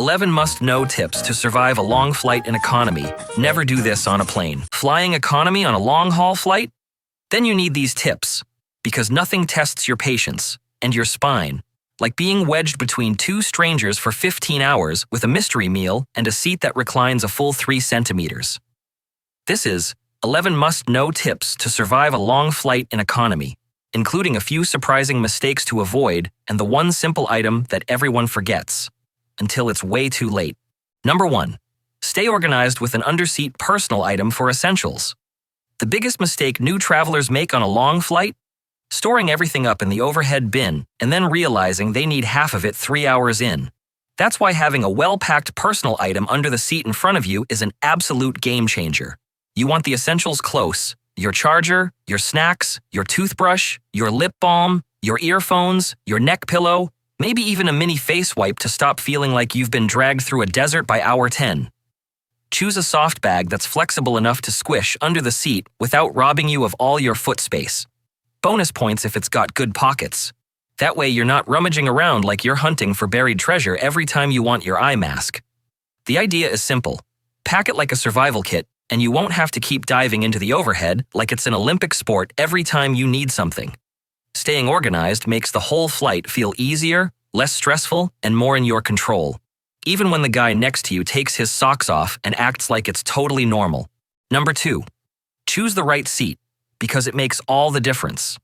11 must-know tips to survive a long flight in economy. Never do this on a plane. Flying economy on a long-haul flight? Then you need these tips, because nothing tests your patience and your spine like being wedged between two strangers for 15 hours with a mystery meal and a seat that reclines a full 3 centimeters. This is 11 must-know tips to survive a long flight in economy, including a few surprising mistakes to avoid and the one simple item that everyone forgets until it's way too late. Number 1. Stay organized with an underseat personal item for essentials. The biggest mistake new travelers make on a long flight? Storing everything up in the overhead bin and then realizing they need half of it 3 hours in. That's why having a well-packed personal item under the seat in front of you is an absolute game changer. You want the essentials close: your charger, your snacks, your toothbrush, your lip balm, your earphones, your neck pillow, maybe even a mini face wipe to stop feeling like you've been dragged through a desert by hour 10. Choose a soft bag that's flexible enough to squish under the seat without robbing you of all your foot space. Bonus points if it's got good pockets. That way you're not rummaging around like you're hunting for buried treasure every time you want your eye mask. The idea is simple. Pack it like a survival kit, and you won't have to keep diving into the overhead like it's an Olympic sport every time you need something. Staying organized makes the whole flight feel easier, less stressful, and more in your control, even when the guy next to you takes his socks off and acts like it's totally normal. Number 2. Choose the right seat, because it makes all the difference.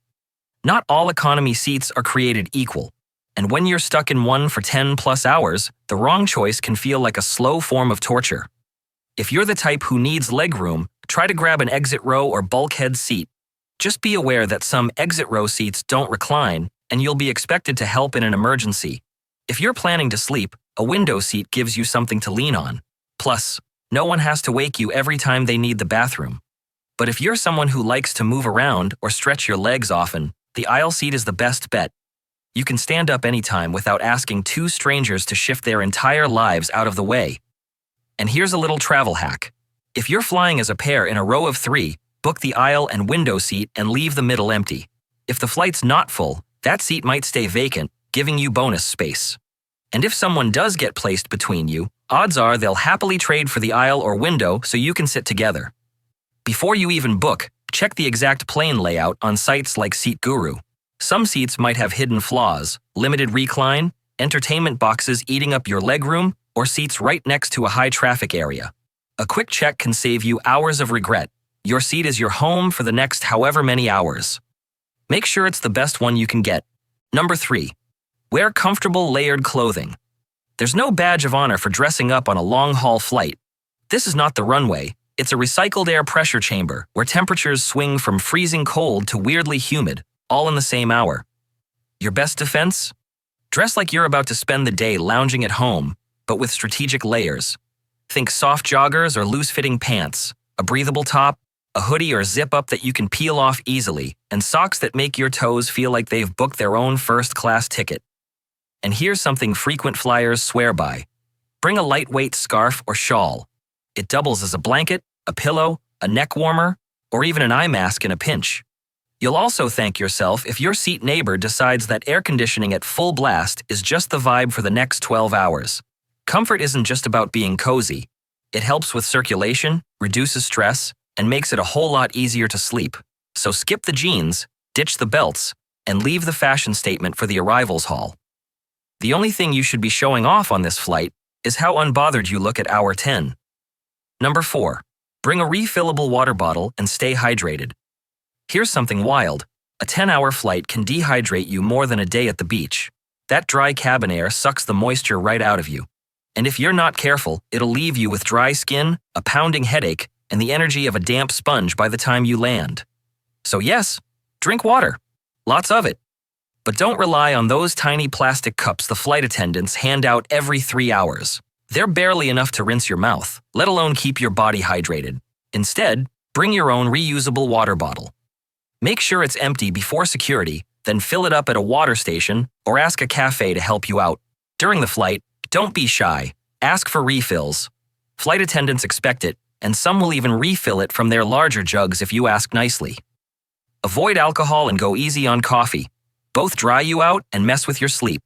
Not all economy seats are created equal, and when you're stuck in one for 10+ hours, the wrong choice can feel like a slow form of torture. If you're the type who needs legroom, try to grab an exit row or bulkhead seat. Just be aware that some exit row seats don't recline, and you'll be expected to help in an emergency. If you're planning to sleep, a window seat gives you something to lean on. Plus, no one has to wake you every time they need the bathroom. But if you're someone who likes to move around or stretch your legs often, the aisle seat is the best bet. You can stand up anytime without asking two strangers to shift their entire lives out of the way. And here's a little travel hack. If you're flying as a pair in a row of 3, book the aisle and window seat and leave the middle empty. If the flight's not full, that seat might stay vacant, giving you bonus space. And if someone does get placed between you, odds are they'll happily trade for the aisle or window so you can sit together. Before you even book, check the exact plane layout on sites like SeatGuru. Some seats might have hidden flaws, limited recline, entertainment boxes eating up your legroom, or seats right next to a high-traffic area. A quick check can save you hours of regret. Your seat is your home for the next however many hours. Make sure it's the best one you can get. Number 3. Wear comfortable layered clothing. There's no badge of honor for dressing up on a long-haul flight. This is not the runway. It's a recycled air pressure chamber where temperatures swing from freezing cold to weirdly humid, all in the same hour. Your best defense? Dress like you're about to spend the day lounging at home, but with strategic layers. Think soft joggers or loose-fitting pants, a breathable top, a hoodie or zip-up that you can peel off easily, and socks that make your toes feel like they've booked their own first-class ticket. And here's something frequent flyers swear by. Bring a lightweight scarf or shawl. It doubles as a blanket, a pillow, a neck warmer, or even an eye mask in a pinch. You'll also thank yourself if your seat neighbor decides that air conditioning at full blast is just the vibe for the next 12 hours. Comfort isn't just about being cozy. It helps with circulation, reduces stress, and makes it a whole lot easier to sleep. So skip the jeans, ditch the belts, and leave the fashion statement for the arrivals hall. The only thing you should be showing off on this flight is how unbothered you look at hour 10. Number 4. Bring a refillable water bottle and stay hydrated. Here's something wild. A 10-hour flight can dehydrate you more than a day at the beach. That dry cabin air sucks the moisture right out of you. And if you're not careful, it'll leave you with dry skin, a pounding headache, and the energy of a damp sponge by the time you land. So yes, drink water. Lots of it. But don't rely on those tiny plastic cups the flight attendants hand out every 3 hours. They're barely enough to rinse your mouth, let alone keep your body hydrated. Instead, bring your own reusable water bottle. Make sure it's empty before security, then fill it up at a water station or ask a cafe to help you out. During the flight, don't be shy. Ask for refills. Flight attendants expect it, and some will even refill it from their larger jugs if you ask nicely. Avoid alcohol and go easy on coffee. Both dry you out and mess with your sleep.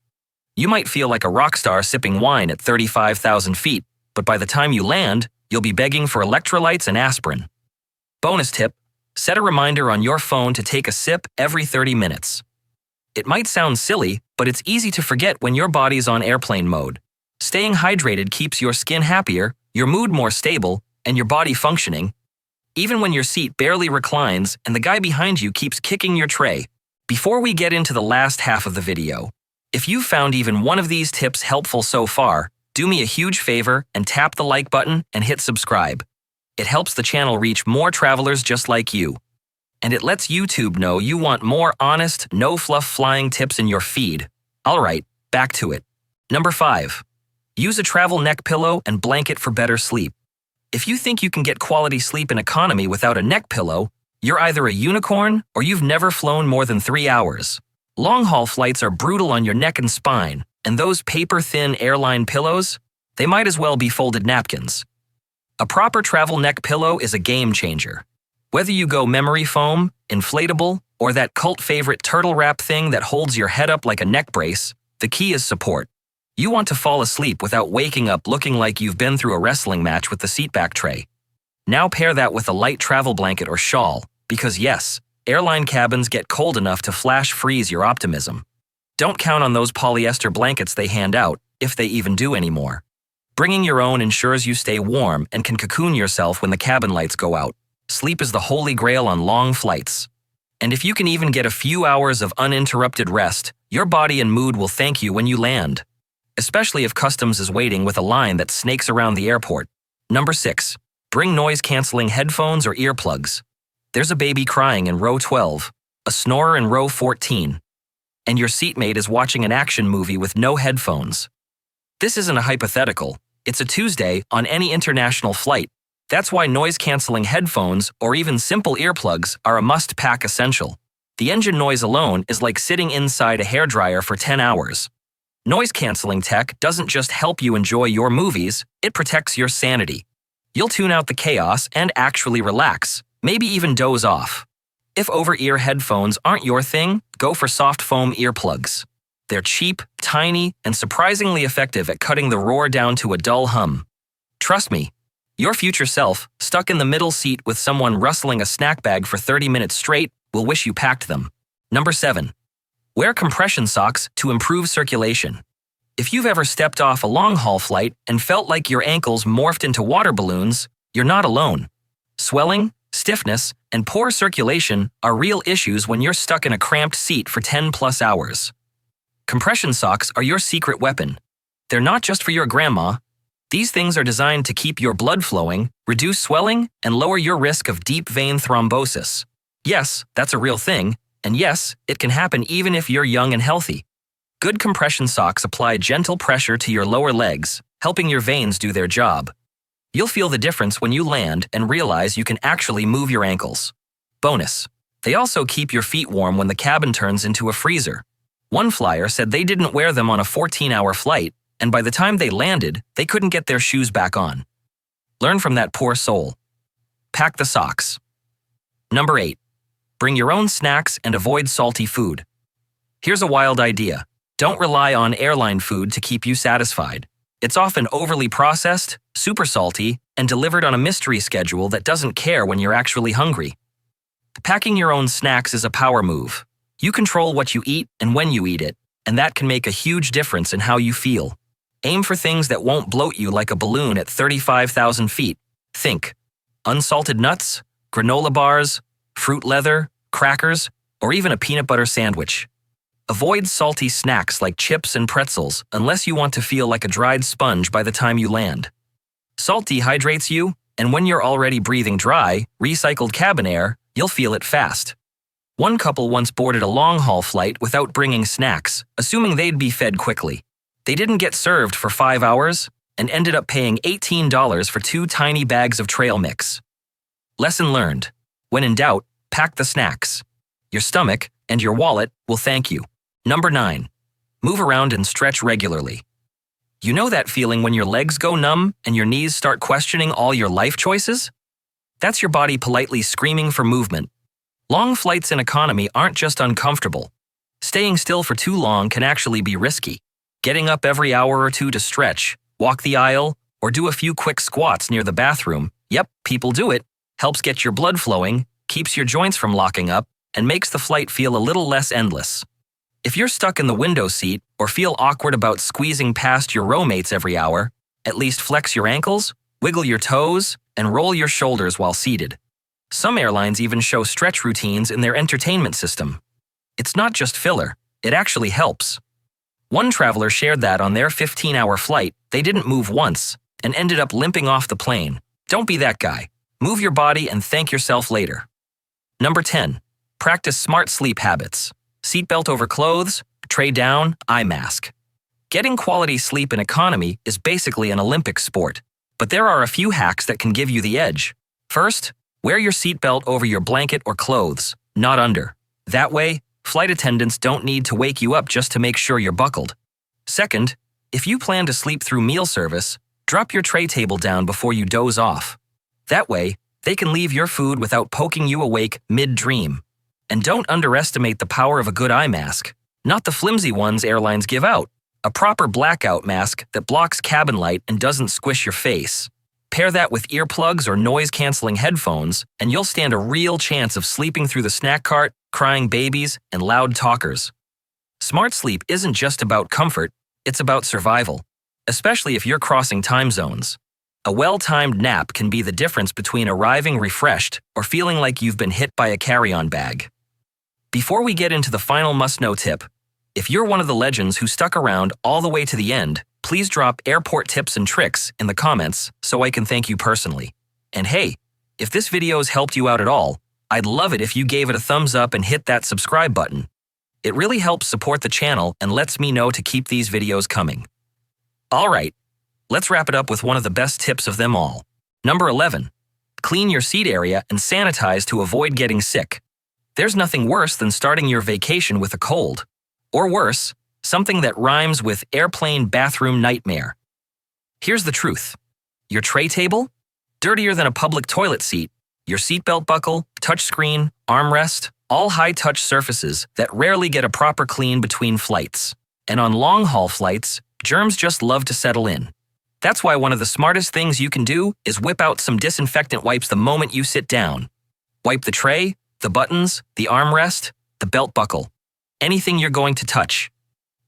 You might feel like a rock star sipping wine at 35,000 feet, but by the time you land, you'll be begging for electrolytes and aspirin. Bonus tip: set a reminder on your phone to take a sip every 30 minutes. It might sound silly, but it's easy to forget when your body's on airplane mode. Staying hydrated keeps your skin happier, your mood more stable, and your body functioning, even when your seat barely reclines and the guy behind you keeps kicking your tray. Before we get into the last half of the video, if you've found even one of these tips helpful so far, do me a huge favor and tap the like button and hit subscribe. It helps the channel reach more travelers just like you. And it lets YouTube know you want more honest, no-fluff flying tips in your feed. Alright, back to it. Number 5. Use a travel neck pillow and blanket for better sleep. If you think you can get quality sleep in economy without a neck pillow, you're either a unicorn or you've never flown more than 3 hours. Long-haul flights are brutal on your neck and spine, and those paper-thin airline pillows, they might as well be folded napkins. A proper travel neck pillow is a game changer. Whether you go memory foam, inflatable, or that cult favorite turtle wrap thing that holds your head up like a neck brace, the key is support. You want to fall asleep without waking up looking like you've been through a wrestling match with the seatback tray. Now pair that with a light travel blanket or shawl, because yes, airline cabins get cold enough to flash freeze your optimism. Don't count on those polyester blankets they hand out, if they even do anymore. Bringing your own ensures you stay warm and can cocoon yourself when the cabin lights go out. Sleep is the holy grail on long flights. And if you can even get a few hours of uninterrupted rest, your body and mood will thank you when you land. Especially if customs is waiting with a line that snakes around the airport. Number 6. Bring noise-canceling headphones or earplugs. There's a baby crying in row 12, a snorer in row 14, and your seatmate is watching an action movie with no headphones. This isn't a hypothetical. It's a Tuesday on any international flight. That's why noise-canceling headphones or even simple earplugs are a must-pack essential. The engine noise alone is like sitting inside a hairdryer for 10 hours. Noise-canceling tech doesn't just help you enjoy your movies, it protects your sanity. You'll tune out the chaos and actually relax, maybe even doze off. If over-ear headphones aren't your thing, go for soft foam earplugs. They're cheap, tiny, and surprisingly effective at cutting the roar down to a dull hum. Trust me, your future self, stuck in the middle seat with someone rustling a snack bag for 30 minutes straight, will wish you packed them. Number 7. Wear compression socks to improve circulation. If you've ever stepped off a long-haul flight and felt like your ankles morphed into water balloons, you're not alone. Swelling, stiffness, and poor circulation are real issues when you're stuck in a cramped seat for 10+ hours. Compression socks are your secret weapon. They're not just for your grandma. These things are designed to keep your blood flowing, reduce swelling, and lower your risk of deep vein thrombosis. Yes, that's a real thing, and yes, it can happen even if you're young and healthy. Good compression socks apply gentle pressure to your lower legs, helping your veins do their job. You'll feel the difference when you land and realize you can actually move your ankles. Bonus: they also keep your feet warm when the cabin turns into a freezer. One flyer said they didn't wear them on a 14-hour flight, and by the time they landed, they couldn't get their shoes back on. Learn from that poor soul. Pack the socks. Number 8. Bring your own snacks and avoid salty food. Here's a wild idea. Don't rely on airline food to keep you satisfied. It's often overly processed, super salty, and delivered on a mystery schedule that doesn't care when you're actually hungry. Packing your own snacks is a power move. You control what you eat and when you eat it, and that can make a huge difference in how you feel. Aim for things that won't bloat you like a balloon at 35,000 feet. Think unsalted nuts, granola bars, fruit leather, crackers, or even a peanut butter sandwich. Avoid salty snacks like chips and pretzels unless you want to feel like a dried sponge by the time you land. Salt dehydrates you, and when you're already breathing dry, recycled cabin air, you'll feel it fast. One couple once boarded a long-haul flight without bringing snacks, assuming they'd be fed quickly. They didn't get served for 5 hours and ended up paying $18 for 2 tiny bags of trail mix. Lesson learned: when in doubt, pack the snacks. Your stomach and your wallet will thank you. Number 9. Move around and stretch regularly. You know that feeling when your legs go numb and your knees start questioning all your life choices? That's your body politely screaming for movement. Long flights in economy aren't just uncomfortable. Staying still for too long can actually be risky. Getting up every hour or two to stretch, walk the aisle, or do a few quick squats near the bathroom, yep, people do it, helps get your blood flowing, keeps your joints from locking up, and makes the flight feel a little less endless. If you're stuck in the window seat or feel awkward about squeezing past your row mates every hour, at least flex your ankles, wiggle your toes, and roll your shoulders while seated. Some airlines even show stretch routines in their entertainment system. It's not just filler, it actually helps. One traveler shared that on their 15-hour flight, they didn't move once and ended up limping off the plane. Don't be that guy. Move your body and thank yourself later. Number 10. Practice smart sleep habits. Seatbelt over clothes, tray down, eye mask. Getting quality sleep in economy is basically an Olympic sport, but there are a few hacks that can give you the edge. First, wear your seatbelt over your blanket or clothes, not under. That way, flight attendants don't need to wake you up just to make sure you're buckled. Second, if you plan to sleep through meal service, drop your tray table down before you doze off. That way, they can leave your food without poking you awake mid-dream. And don't underestimate the power of a good eye mask, not the flimsy ones airlines give out. A proper blackout mask that blocks cabin light and doesn't squish your face. Pair that with earplugs or noise-canceling headphones, and you'll stand a real chance of sleeping through the snack cart, crying babies, and loud talkers. Smart sleep isn't just about comfort, it's about survival, especially if you're crossing time zones. A well-timed nap can be the difference between arriving refreshed or feeling like you've been hit by a carry-on bag. Before we get into the final must-know tip, if you're one of the legends who stuck around all the way to the end, please drop airport tips and tricks in the comments so I can thank you personally. And hey, if this video has helped you out at all, I'd love it if you gave it a thumbs up and hit that subscribe button. It really helps support the channel and lets me know to keep these videos coming. Alright, let's wrap it up with one of the best tips of them all. Number 11. Clean your seat area and sanitize to avoid getting sick. There's nothing worse than starting your vacation with a cold. Or worse, something that rhymes with airplane bathroom nightmare. Here's the truth. Your tray table? Dirtier than a public toilet seat. Your seatbelt buckle, touchscreen, armrest, all high-touch surfaces that rarely get a proper clean between flights. And on long-haul flights, germs just love to settle in. That's why one of the smartest things you can do is whip out some disinfectant wipes the moment you sit down. Wipe the tray, the buttons, the armrest, the belt buckle. Anything you're going to touch.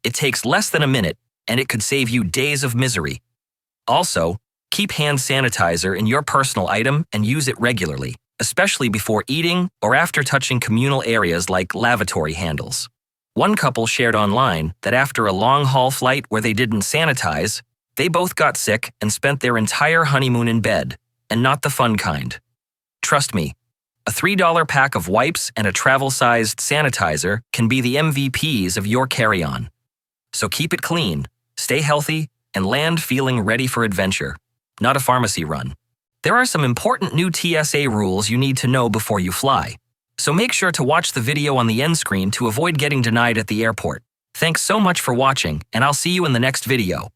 It takes less than a minute, and it could save you days of misery. Also, keep hand sanitizer in your personal item and use it regularly, especially before eating or after touching communal areas like lavatory handles. One couple shared online that after a long-haul flight where they didn't sanitize, they both got sick and spent their entire honeymoon in bed, and not the fun kind. Trust me, a $3 pack of wipes and a travel-sized sanitizer can be the MVPs of your carry-on. So keep it clean, stay healthy, and land feeling ready for adventure, not a pharmacy run. There are some important new TSA rules you need to know before you fly, so make sure to watch the video on the end screen to avoid getting denied at the airport. Thanks so much for watching, and I'll see you in the next video.